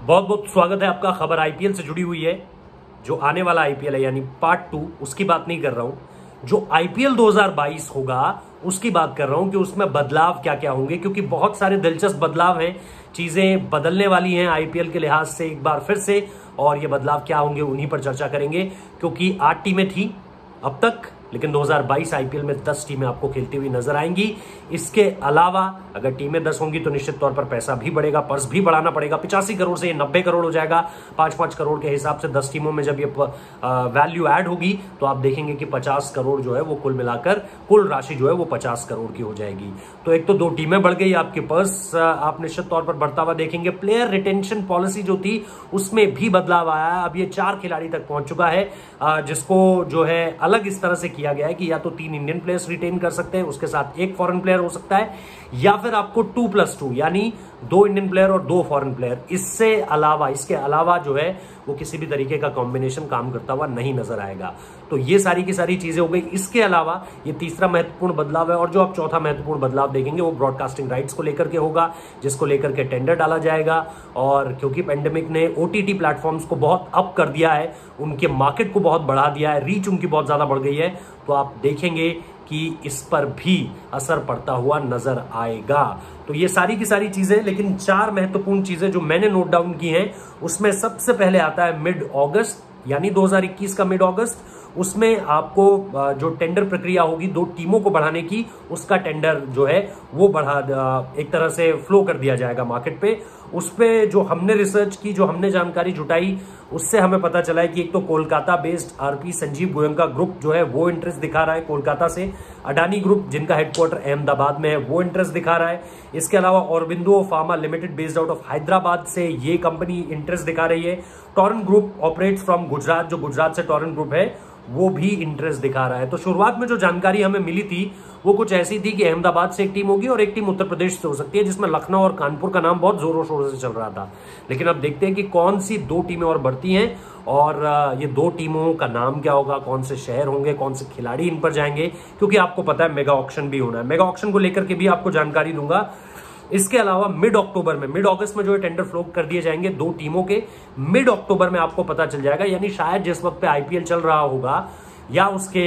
बहुत बहुत स्वागत है आपका। खबर आईपीएल से जुड़ी हुई है। जो आने वाला आईपीएल है यानी पार्ट 2, उसकी बात नहीं कर रहा हूं। जो आईपीएल 2022 होगा उसकी बात कर रहा हूं कि उसमें बदलाव क्या क्या होंगे, क्योंकि बहुत सारे दिलचस्प बदलाव हैं। चीजें बदलने वाली हैं आईपीएल के लिहाज से एक बार फिर से, और ये बदलाव क्या होंगे उन्हीं पर चर्चा करेंगे। क्योंकि 8 टीमें थी अब तक, लेकिन 2022 आईपीएल में 10 टीमें आपको खेलती हुई नजर आएंगी। इसके अलावा अगर टीमें 10 होंगी तो निश्चित तौर पर पैसा भी बढ़ेगा, पर्स भी बढ़ाना पड़ेगा। 85 करोड़ से ये 90 करोड़ हो जाएगा। 5-5 करोड़ के हिसाब से 10 टीमों में जब ये वैल्यू ऐड होगी तो आप देखेंगे कि 50 करोड़ जो है वो कुल मिलाकर कुल राशि जो है वो 50 करोड़ की हो जाएगी। तो एक तो 2 टीमें बढ़ गई, आपके पर्स आप निश्चित तौर पर बढ़ता हुआ देखेंगे। प्लेयर रिटेंशन पॉलिसी जो थी उसमें भी बदलाव आया है। अब ये 4 खिलाड़ी तक पहुंच चुका है, जिसको जो है अलग इस तरह से किया गया है कि या तो 3 इंडियन प्लेयर्स रिटेन कर सकते हैं, उसके साथ 1 फॉरेन प्लेयर हो सकता है, या फिर आपको 2+2 यानी 2 इंडियन प्लेयर और 2 फॉरेन प्लेयर। इसके अलावा जो है वो किसी भी तरीके का कॉम्बिनेशन काम करता हुआ नहीं नजर आएगा। तो ये सारी की सारी चीजें हो गई। इसके अलावा ये तीसरा महत्वपूर्ण बदलाव है, और जो आप चौथा महत्वपूर्ण बदलाव देखेंगे वो ब्रॉडकास्टिंग राइट्स को लेकर के होगा, जिसको लेकर के टेंडर डाला जाएगा। और क्योंकि पेंडेमिक ने ओटीटी प्लेटफॉर्म्स को बहुत अप कर दिया है, उनके मार्केट को बहुत बढ़ा दिया है, रीच उनकी बहुत ज्यादा बढ़ गई है, तो आप देखेंगे कि इस पर भी असर पड़ता हुआ नजर आएगा। तो ये सारी की सारी चीजें, लेकिन 4 महत्वपूर्ण चीजें जो मैंने नोट डाउन की हैं उसमें सबसे पहले आता है मिड अगस्त, यानी 2021 का मिड अगस्त। उसमें आपको जो टेंडर प्रक्रिया होगी 2 टीमों को बढ़ाने की, उसका टेंडर जो है वो एक तरह से फ्लो कर दिया जाएगा मार्केट पे। उस पे जो हमने रिसर्च की, जो हमने जानकारी जुटाई, उससे हमें पता चला है कि एक तो Kolkata based RP Sanjeev Goenka group जो है वो इंटरेस्ट दिखा रहा है कोलकाता से। अडानी ग्रुप जिनका हेडक्वार्टर अहमदाबाद में है वो इंटरेस्ट दिखा रहा है। इसके अलावा Aurobindo pharma limited based out of Hyderabad से ये कंपनी इंटरेस्ट दिखा रही है। टॉरन ग्रुप ऑपरेट्स फ्रॉम गुजरात, जो गुजरात से टॉरन ग्रुप है वो भी इंटरेस्ट दिखा रहा है। तो शुरुआत में जो जानकारी हमें मिली थी वो कुछ ऐसी थी कि अहमदाबाद से एक टीम होगी और एक टीम उत्तर प्रदेश से हो सकती है, जिसमें लखनऊ और कानपुर का नाम बहुत जोरों शोरों से चल रहा था। लेकिन अब देखते हैं कि कौन सी 2 टीमें और बढ़ती हैं, और ये 2 टीमों का नाम क्या होगा, कौन से शहर होंगे, कौन से खिलाड़ी इन पर जाएंगे, क्योंकि आपको पता है मेगा ऑक्शन भी होना है। मेगा ऑक्शन को लेकर के भी आपको जानकारी दूंगा। इसके अलावा मिड अगस्त में जो है टेंडर फ्लो कर दिए जाएंगे 2 टीमों के। मिड अक्टूबर में आपको पता चल जाएगा, यानी शायद जिस वक्त पे आईपीएल चल रहा होगा या उसके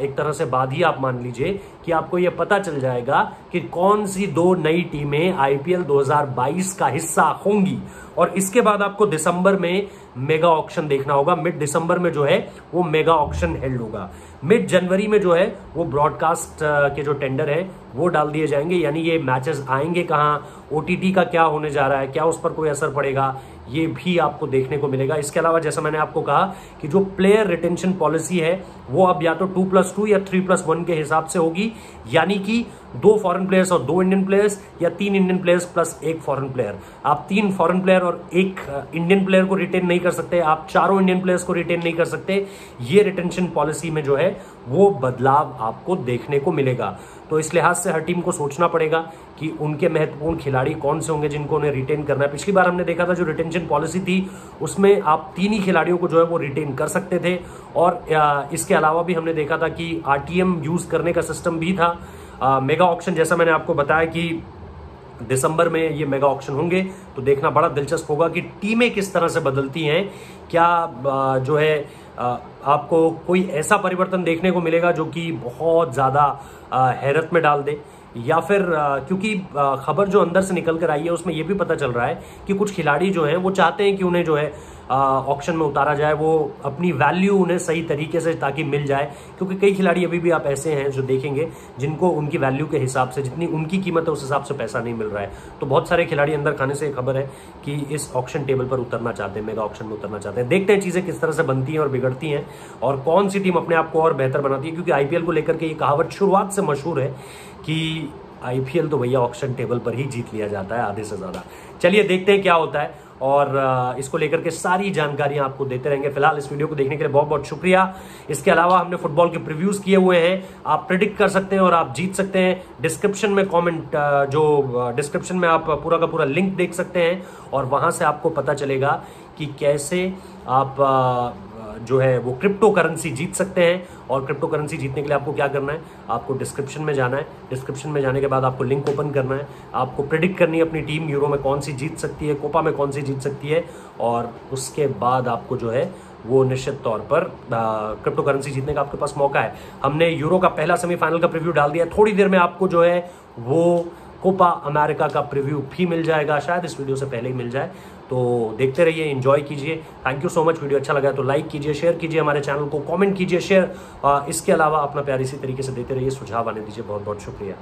एक तरह से बाद ही आप मान लीजिए कि आपको यह पता चल जाएगा कि कौन सी 2 नई टीमें आईपीएल 2022 का हिस्सा होंगी। और इसके बाद आपको दिसंबर में मेगा ऑक्शन देखना होगा। मिड दिसंबर में जो है वो मेगा ऑक्शन हेल्ड होगा। मिड जनवरी में जो है वो ब्रॉडकास्ट के जो टेंडर है वो डाल दिए जाएंगे, यानी ये मैचेस आएंगे कहां, ओटीटी का क्या होने जा रहा है, क्या उस पर कोई असर पड़ेगा, ये भी आपको देखने को मिलेगा। इसके अलावा जैसा मैंने आपको कहा कि जो प्लेयर रिटेंशन पॉलिसी है वो अब या तो 2+2 या 3+1 के हिसाब से होगी, यानी कि 2 फॉरेन प्लेयर्स और 2 इंडियन प्लेयर्स, या 3 Indian players plus 1 foreign player. आप 3 फॉरेन प्लेयर और 1 इंडियन प्लेयर को रिटेन नहीं कर सकते, आप 4 इंडियन प्लेयर्स को रिटेन नहीं कर सकते। ये रिटेंशन पॉलिसी में जो है वो बदलाव आपको देखने को मिलेगा। तो इस लिहाज से हर टीम को सोचना पड़ेगा कि उनके महत्वपूर्ण खिलाड़ी कौन से होंगे जिनको उन्हें रिटेन करना है। पिछली बार हमने देखा था जो रिटेंशन पॉलिसी थी उसमें आप 3 ही खिलाड़ियों को जो है वो रिटेन कर सकते थे, और इसके अलावा भी हमने देखा था कि आरटीएम यूज करने का सिस्टम भी था। मेगा ऑक्शन जैसा मैंने आपको बताया कि दिसंबर में ये मेगा ऑक्शन होंगे, तो देखना बड़ा दिलचस्प होगा कि टीमें किस तरह से बदलती हैं। क्या जो है आपको कोई ऐसा परिवर्तन देखने को मिलेगा जो कि बहुत ज्यादा हैरत में डाल दे, या फिर क्योंकि खबर जो अंदर से निकल कर आई है उसमें यह भी पता चल रहा है कि कुछ खिलाड़ी जो हैं वो चाहते हैं कि उन्हें जो है ऑक्शन में उतारा जाए, वो अपनी वैल्यू उन्हें सही तरीके से ताकि मिल जाए। क्योंकि कई खिलाड़ी अभी भी आप ऐसे हैं जो देखेंगे जिनको उनकी वैल्यू के हिसाब से, जितनी उनकी कीमत है उस हिसाब से पैसा नहीं मिल रहा है। तो बहुत सारे खिलाड़ी अंदर खाने से खबर है कि इस ऑक्शन टेबल पर उतरना चाहते हैं, मेगा ऑक्शन में उतरना चाहते हैं। देखते हैं चीजें किस तरह से बनती हैं और बिगड़ती हैं, और कौन सी टीम अपने आप को और बेहतर बनाती है। क्योंकि आईपीएल को लेकर के ये कहावत शुरुआत से मशहूर है कि आईपीएल तो भैया ऑक्शन टेबल पर ही जीत लिया जाता है आधे से ज्यादा। चलिए देखते हैं क्या होता है, और इसको लेकर के सारी जानकारियां आपको देते रहेंगे। फिलहाल इस वीडियो को देखने के लिए बहुत बहुत शुक्रिया। इसके अलावा हमने फुटबॉल के प्रीव्यूज किए हुए हैं, आप प्रेडिक्ट कर सकते हैं और आप जीत सकते हैं। डिस्क्रिप्शन में डिस्क्रिप्शन में आप पूरा का पूरा लिंक देख सकते हैं, और वहां से आपको पता चलेगा कि कैसे आप जो है वो क्रिप्टो करेंसी जीत सकते हैं। और क्रिप्टो करेंसी जीतने के लिए आपको क्या करना है, आपको डिस्क्रिप्शन में जाना है। डिस्क्रिप्शन में जाने के बाद आपको लिंक ओपन करना है, आपको प्रेडिक्ट करनी है अपनी टीम यूरो में कौन सी जीत सकती है, कोपा में कौन सी जीत सकती है, और उसके बाद आपको जो है वो निश्चित तौर पर क्रिप्टो करेंसी जीतने का आपके पास मौका है। हमने यूरो का पहला सेमीफाइनल का प्रीव्यू डाल दिया, थोड़ी देर में आपको जो है वो कोपा अमेरिका का प्रीव्यू भी मिल जाएगा, शायद इस वीडियो से पहले ही मिल जाए। तो देखते रहिए, एंजॉय कीजिए। Thank you so much. Video अच्छा लगा तो लाइक कीजिए, शेयर कीजिए हमारे चैनल को, कमेंट कीजिए, शेयर। इसके अलावा अपना प्यार इसी तरीके से देते रहिए, सुझाव आने दीजिए। बहुत बहुत शुक्रिया।